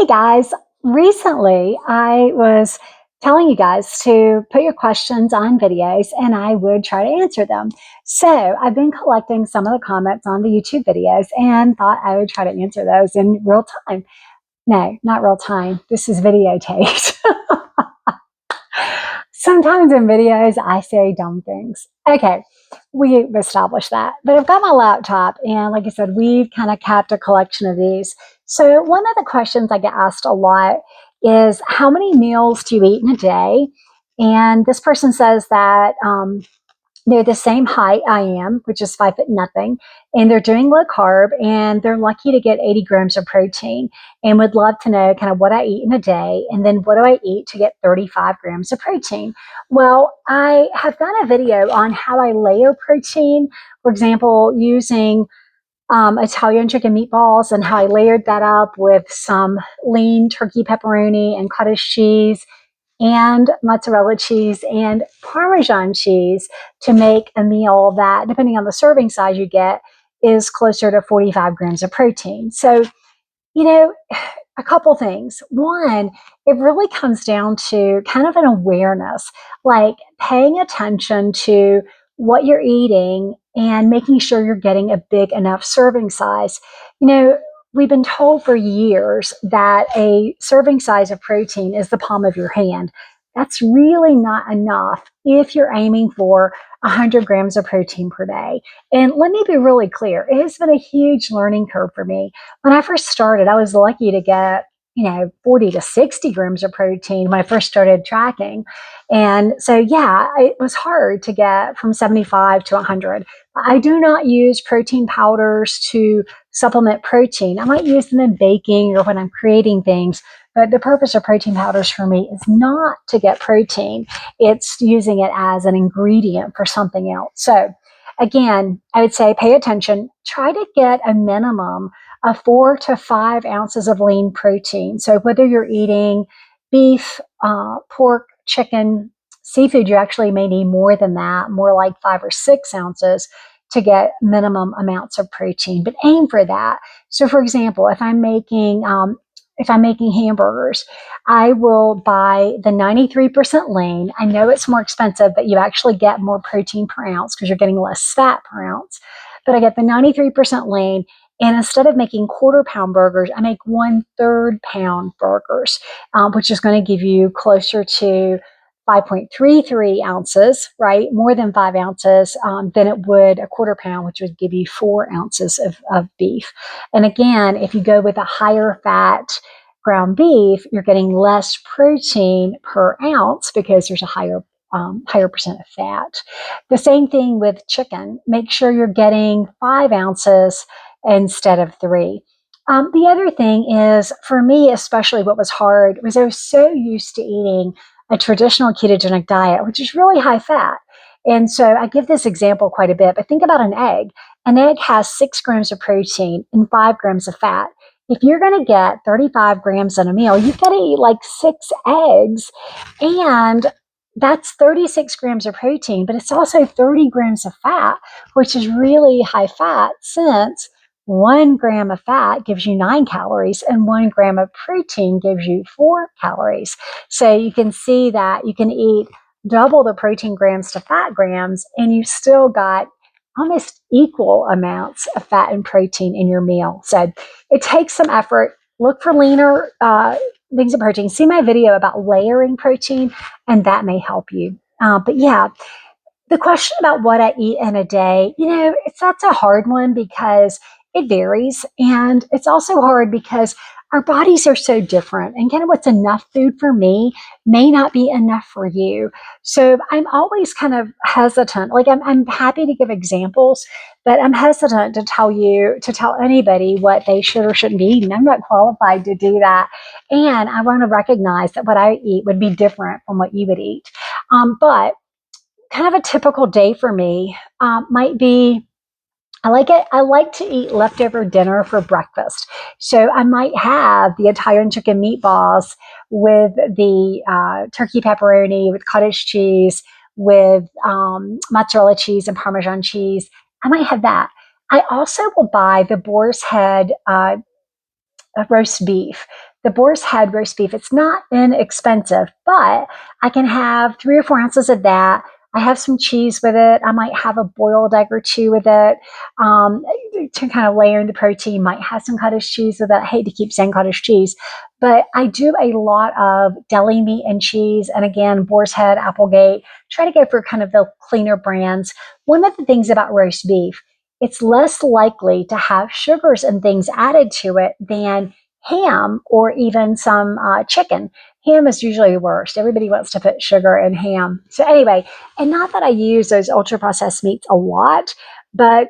Hey guys, recently I was telling you guys to put your questions on videos and I would try to answer them. So I've been collecting some of the comments on the YouTube videos and thought I would try to answer those in real time. No, not real time. This is videotaped. Sometimes in videos I say dumb things. Okay, we've established that. But I've got my laptop, and like I said, we've kind of kept a collection of these. So one of the questions I get asked a lot is, how many meals do you eat in a day? And this person says that they're the same height I am, which is 5 foot nothing, and they're doing low carb, and they're lucky to get 80 grams of protein, and would love to know kind of what I eat in a day, and then what do I eat to get 35 grams of protein. Well, I have done a video on how I layer protein, for example, using Italian chicken meatballs, and how I layered that up with some lean turkey pepperoni and cottage cheese and mozzarella cheese and Parmesan cheese to make a meal that, depending on the serving size you get, is closer to 45 grams of protein. So, you know, a couple things. One, it really comes down to kind of an awareness, like paying attention to what you're eating and making sure you're getting a big enough serving size. You know, we've been told for years that a serving size of protein is the palm of your hand. That's really not enough if you're aiming for 100 grams of protein per day. And let me be really clear, it has been a huge learning curve for me. When I first started, I was lucky to get, 40 to 60 grams of protein when I first started tracking. And so, yeah, it was hard to get from 75 to 100. I do not use protein powders to supplement protein. I might use them in baking or when I'm creating things, but the purpose of protein powders for me is not to get protein. It's using it as an ingredient for something else. So, again, I would say pay attention. Try to get a minimum of 4 to 5 ounces of lean protein. So whether you're eating beef, pork, chicken, seafood, you actually may need more than that, more like 5 or 6 ounces to get minimum amounts of protein, but aim for that. So for example, if I'm making hamburgers, I will buy the 93% lean. I know it's more expensive, but you actually get more protein per ounce because you're getting less fat per ounce. But I get the 93% lean. And instead of making quarter-pound burgers, I make 1/3 pound burgers, which is going to give you closer to 5.33 ounces, right? More than 5 ounces than it would a quarter pound, which would give you 4 ounces of beef. And again, if you go with a higher fat ground beef, you're getting less protein per ounce because there's a higher percent of fat. The same thing with chicken. Make sure you're getting 5 ounces instead of 3. The other thing is, for me, especially what was hard was I was so used to eating a traditional ketogenic diet, which is really high fat. And so I give this example quite a bit, but think about an egg. An egg has 6 grams of protein and 5 grams of fat. If you're going to get 35 grams in a meal, you've got to eat like 6 eggs. And that's 36 grams of protein, but it's also 30 grams of fat, which is really high fat, since 1 gram of fat gives you 9 calories and 1 gram of protein gives you 4 calories. So you can see that you can eat double the protein grams to fat grams, and you still got almost equal amounts of fat and protein in your meal. So it takes some effort. Look for leaner things of protein. See my video about layering protein, and that may help you. But yeah, the question about what I eat in a day, that's a hard one because it varies. And it's also hard because our bodies are so different, and kind of what's enough food for me may not be enough for you. So I'm always kind of hesitant. Like I'm happy to give examples, but I'm hesitant to tell anybody what they should or shouldn't be eating. I'm not qualified to do that. And I want to recognize that what I eat would be different from what you would eat. But kind of a typical day for me might be, I like to eat leftover dinner for breakfast. So I might have the Italian chicken meatballs with the turkey pepperoni, with cottage cheese, with mozzarella cheese and Parmesan cheese. I might have that. I also will buy the boar's head roast beef. The boar's head roast beef. It's not inexpensive, but I can have 3 or 4 ounces of that. I have some cheese with it. I might have a boiled egg or two with it to kind of layer in the protein. Might have some cottage cheese with it. I hate to keep saying cottage cheese, but I do a lot of deli meat and cheese. And again, boar's head, Applegate. Try to go for kind of the cleaner brands. One of the things about roast beef, it's less likely to have sugars and things added to it than ham or even some chicken. Ham is usually the worst. Everybody wants to put sugar in ham. So anyway, and not that I use those ultra processed meats a lot, but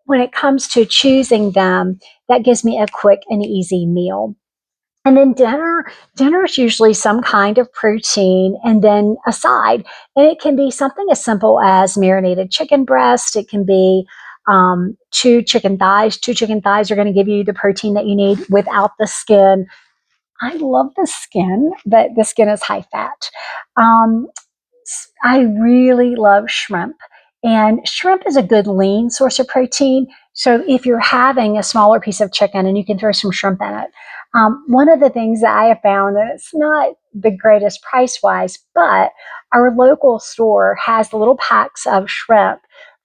when it comes to choosing them, that gives me a quick and easy meal. And then dinner is usually some kind of protein and then a side. And it can be something as simple as marinated chicken breast. It can be 2 chicken thighs. 2 chicken thighs are going to give you the protein that you need without the skin. I love the skin, but the skin is high fat. Um, I really love shrimp, and shrimp is a good lean source of protein. So if you're having a smaller piece of chicken and you can throw some shrimp in it, one of the things that I have found that it's not the greatest price wise, but our local store has the little packs of shrimp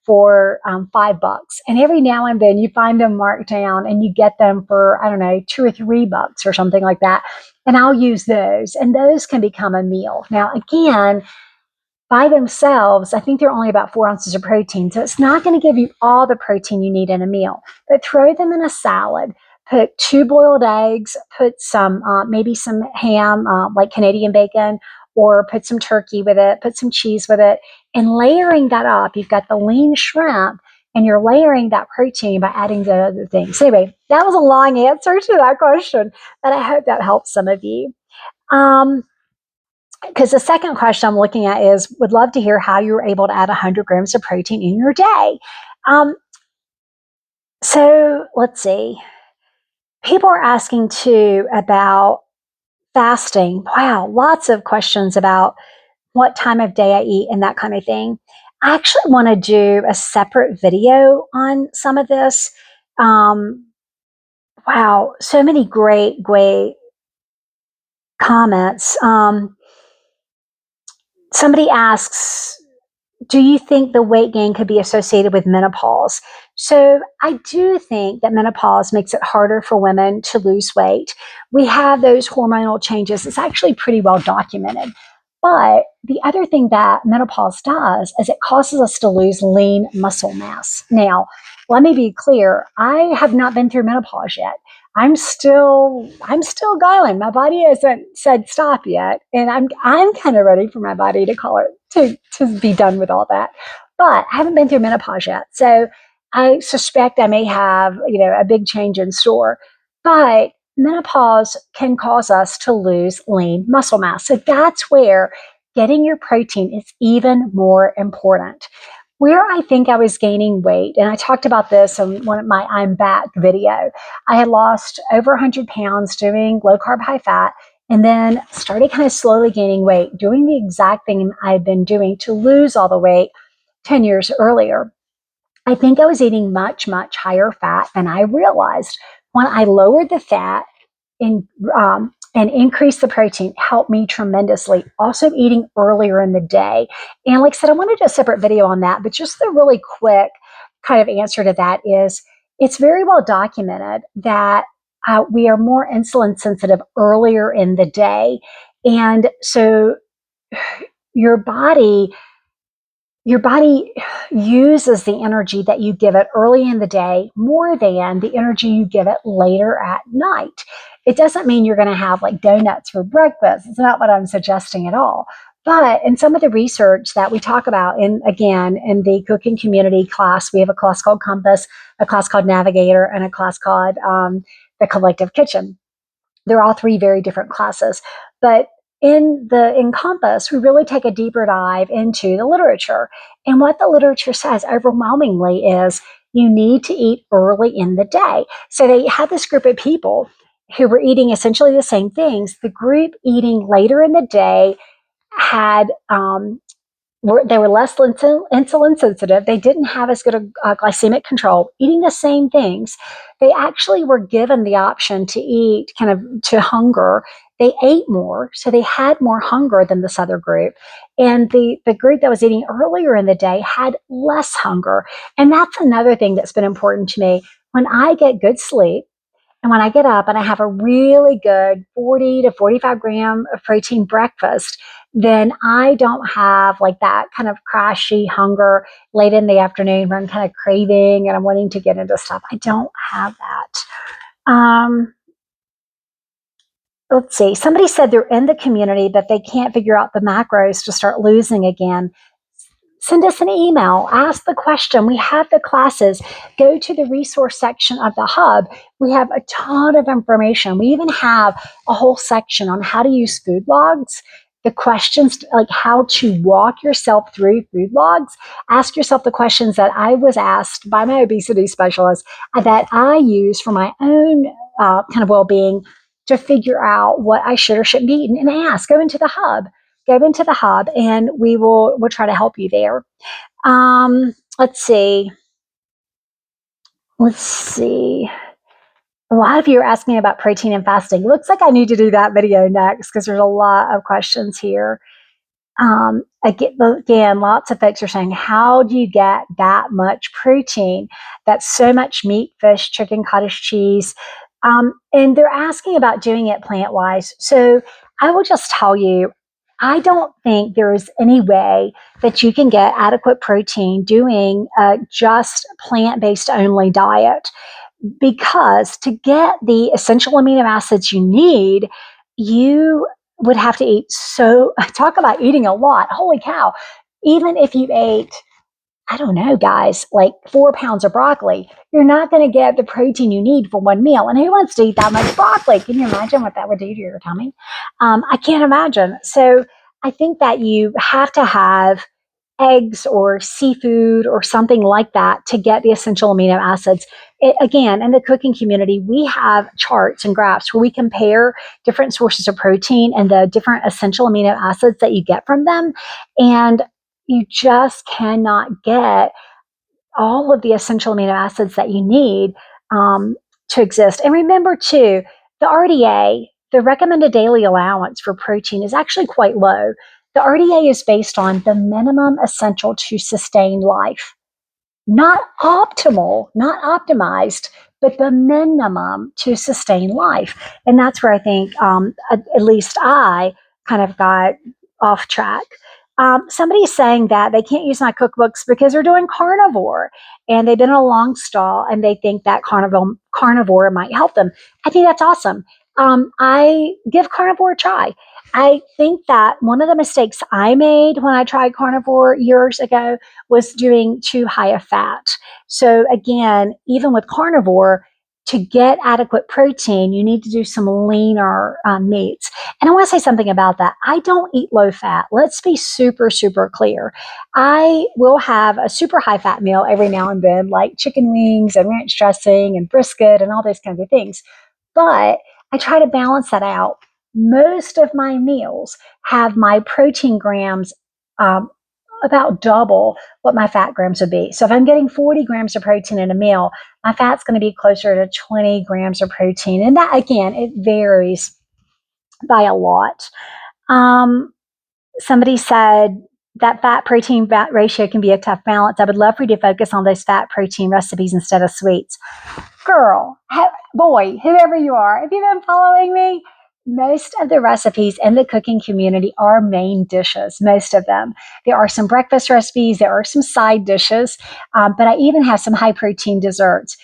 for $5, and every now and then you find them marked down and you get them for I don't know $2 or $3 or something like that, and I'll use those, and those can become a meal. Now again, by themselves, I think they're only about 4 ounces of protein. So it's not going to give you all the protein you need in a meal, but throw them in a salad. Put 2 boiled eggs, put some, maybe some ham, like Canadian bacon, or put some turkey with it, put some cheese with it, and layering that up. You've got the lean shrimp and you're layering that protein by adding the other things. So anyway, that was a long answer to that question, but I hope that helps some of you. Because the second question I'm looking at is, would love to hear how you were able to add 100 grams of protein in your day. So let's see. People are asking too about fasting. Wow, lots of questions about what time of day I eat and that kind of thing. I actually want to do a separate video on some of this. Wow, so many great comments. Somebody asks, do you think the weight gain could be associated with menopause? So I do think that menopause makes it harder for women to lose weight. We have those hormonal changes. It's actually pretty well documented. But the other thing that menopause does is it causes us to lose lean muscle mass. Now, let me be clear. I have not been through menopause yet. I'm still going. My body hasn't said stop yet, and I'm kind of ready for my body to call it to be done with all that. But I haven't been through menopause yet, so I suspect I may have a big change in store. But menopause can cause us to lose lean muscle mass, so that's where getting your protein is even more important. Where I think I was gaining weight, and I talked about this in one of my I'm Back video, I had lost over 100 pounds doing low carb, high fat, and then started kind of slowly gaining weight, doing the exact thing I've been doing to lose all the weight 10 years earlier. I think I was eating much higher fat than I realized. When I lowered the fat and increased the protein, helped me tremendously. Also eating earlier in the day. And like I said, I wanted to do a separate video on that, but just the really quick kind of answer to that is it's very well documented that we are more insulin sensitive earlier in the day. And so your body your body uses the energy that you give it early in the day more than the energy you give it later at night. It doesn't mean you're going to have like donuts for breakfast. It's not what I'm suggesting at all. But in some of the research that we talk about, in the cooking community class, we have a class called Compass, a class called Navigator, and a class called the Collective Kitchen. They're all 3 very different classes. But in Compass, we really take a deeper dive into the literature. And what the literature says overwhelmingly is you need to eat early in the day. So they had this group of people who were eating essentially the same things. The group eating later in the day had they were less insulin sensitive. They didn't have as good a glycemic control, eating the same things. They actually were given the option to eat kind of to hunger. They ate more, so they had more hunger than this other group. And the group that was eating earlier in the day had less hunger. And that's another thing that's been important to me. When I get good sleep, and when I get up and I have a really good 40 to 45 gram of protein breakfast, then I don't have like that kind of crashy hunger late in the afternoon where I'm kind of craving and I'm wanting to get into stuff. I don't have that. Let's see. Somebody said they're in the community, but they can't figure out the macros to start losing again. Send us an email, ask the question. We have the classes. Go to the resource section of the hub. We have a ton of information. We even have a whole section on how to use food logs, the questions like how to walk yourself through food logs. Ask yourself the questions that I was asked by my obesity specialist that I use for my own kind of well-being to figure out what I should or shouldn't be eating, and ask. Go into the hub and we'll try to help you there. Let's see. A lot of you are asking about protein and fasting. Looks like I need to do that video next because there's a lot of questions here. Again, lots of folks are saying, how do you get that much protein? That's so much meat, fish, chicken, cottage cheese. And they're asking about doing it plant-wise. So I will just tell you, I don't think there is any way that you can get adequate protein doing just plant-based only diet, because to get the essential amino acids you need, you would have to eat. So talk about eating a lot. Holy cow. Even if you ate, I don't know, guys, like 4 pounds of broccoli, you're not going to get the protein you need for one meal. And who wants to eat that much broccoli? Can you imagine what that would do to your tummy? I can't imagine. So I think that you have to have eggs or seafood or something like that to get the essential amino acids. Again, in the cooking community, we have charts and graphs where we compare different sources of protein and the different essential amino acids that you get from them. And you just cannot get all of the essential amino acids that you need to exist. And remember, too, the RDA, the recommended daily allowance for protein, is actually quite low. The RDA is based on the minimum essential to sustain life, not optimal, not optimized, but the minimum to sustain life. And that's where I think, at least I kind of got off track. Somebody's saying that they can't use my cookbooks because they're doing carnivore and they've been in a long stall and they think that carnivore might help them. I think that's awesome. I give carnivore a try. I think that one of the mistakes I made when I tried carnivore years ago was doing too high a fat. So again, even with carnivore, to get adequate protein, you need to do some leaner meats. And I want to say something about that. I don't eat low fat. Let's be super, super clear. I will have a super high fat meal every now and then, like chicken wings and ranch dressing and brisket and all those kinds of things. But I try to balance that out. Most of my meals have my protein grams about double what my fat grams would be. So if I'm getting 40 grams of protein in a meal, my fat's going to be closer to 20 grams of protein. And that, again, it varies by a lot. Somebody said that fat protein fat ratio can be a tough balance. I would love for you to focus on those fat protein recipes instead of sweets. Girl, boy, whoever you are, if you've been following me, most of the recipes in the cooking community are main dishes, most of them. There are some breakfast recipes, there are some side dishes, but I even have some high protein desserts.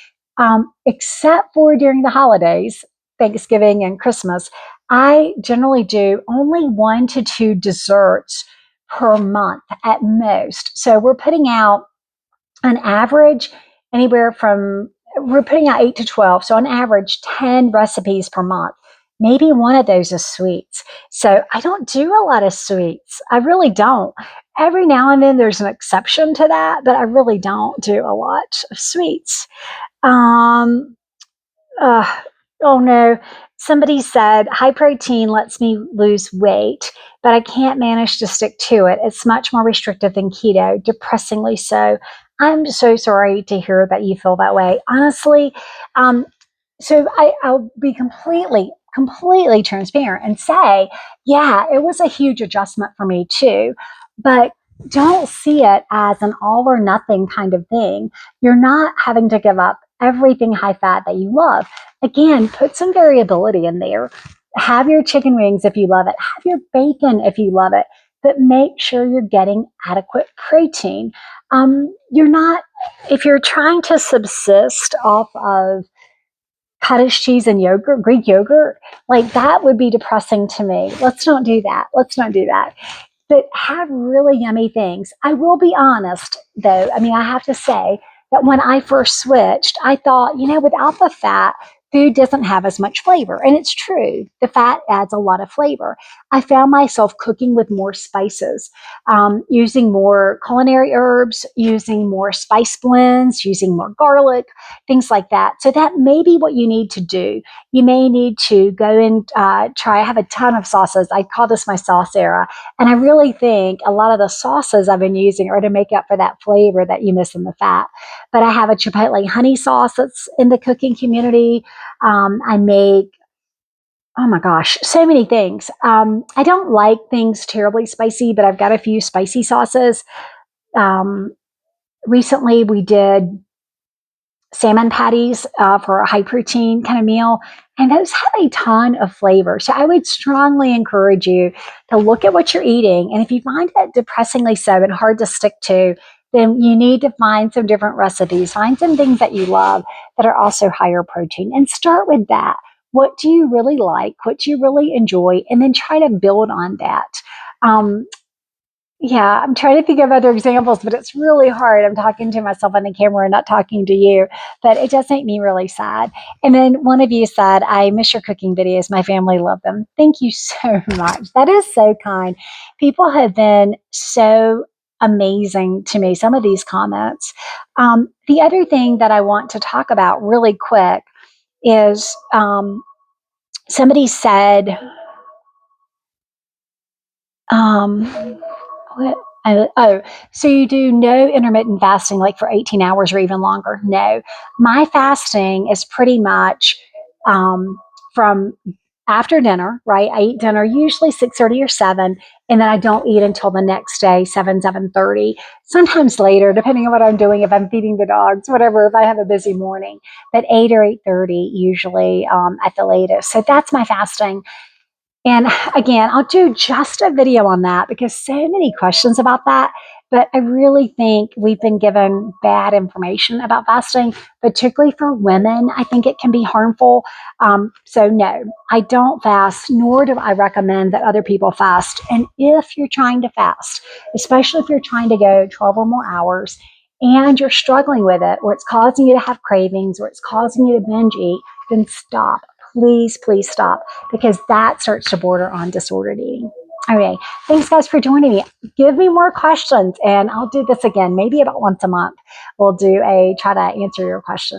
Except for during the holidays, Thanksgiving and Christmas, I generally do only 1 to 2 desserts per month at most. So we're putting out an average we're putting out 8 to 12. So on average, 10 recipes per month. Maybe one of those is sweets. So I don't do a lot of sweets. I really don't. Every now and then there's an exception to that, but I really don't do a lot of sweets. Oh no. Somebody said, high protein lets me lose weight, but I can't manage to stick to it. It's much more restrictive than keto, depressingly so. I'm so sorry to hear that you feel that way. Honestly, um, I'll be completely transparent and say, yeah, it was a huge adjustment for me too. But don't see it as an all or nothing kind of thing. You're not having to give up everything high fat that you love. Again, put some variability in there. Have your chicken wings if you love it, have your bacon if you love it, but make sure you're getting adequate protein. You're not, if you're trying to subsist off of cottage cheese and yogurt, Greek yogurt, like that would be depressing to me. Let's not do that. Let's not do that. But have really yummy things. I will be honest, though. I mean, I have to say that when I first switched, I thought, without the fat, food doesn't have as much flavor. And it's true. The fat adds a lot of flavor. I found myself cooking with more spices, using more culinary herbs, using more spice blends, using more garlic, things like that. So that may be what you need to do. You may need to go and try. I have a ton of sauces. I call this my sauce era. And I really think a lot of the sauces I've been using are to make up for that flavor that you miss in the fat. But I have a chipotle honey sauce that's in the cooking community. I make, oh my gosh, so many things. I don't like things terribly spicy, but I've got a few spicy sauces. Um, Recently, we did salmon patties for a high protein kind of meal. And those have a ton of flavor. So I would strongly encourage you to look at what you're eating. And if you find it depressingly so and hard to stick to, then you need to find some different recipes, find some things that you love that are also higher protein, and start with that. What do you really like? What do you really enjoy? And then try to build on that. Um, yeah, I'm trying to think of other examples, but it's really hard. I'm talking to myself on the camera and not talking to you, but it does make me really sad. And then one of you said, I miss your cooking videos. My family love them. Thank you so much. That is so kind. People have been so amazing to me, some of these comments. The other thing that I want to talk about really quick is somebody said, um, what? So you do no intermittent fasting like for 18 hours or even longer? No. My fasting is pretty much from after dinner, right? I eat dinner usually 6:30 or 7, and then I don't eat until the next day, 7:30. Sometimes later, depending on what I'm doing, if I'm feeding the dogs, whatever, if I have a busy morning. But 8 or 8:30 usually at the latest. So that's my fasting. And again, I'll do just a video on that because so many questions about that. But I really think we've been given bad information about fasting, particularly for women. I think it can be harmful. So, no, I don't fast, nor do I recommend that other people fast. And if you're trying to fast, especially if you're trying to go 12 or more hours and you're struggling with it, or it's causing you to have cravings, or it's causing you to binge eat, then stop. Please, please stop, because that starts to border on disordered eating. Okay, thanks guys for joining me. Give me more questions and I'll do this again, maybe about once a month. We'll try to answer your questions.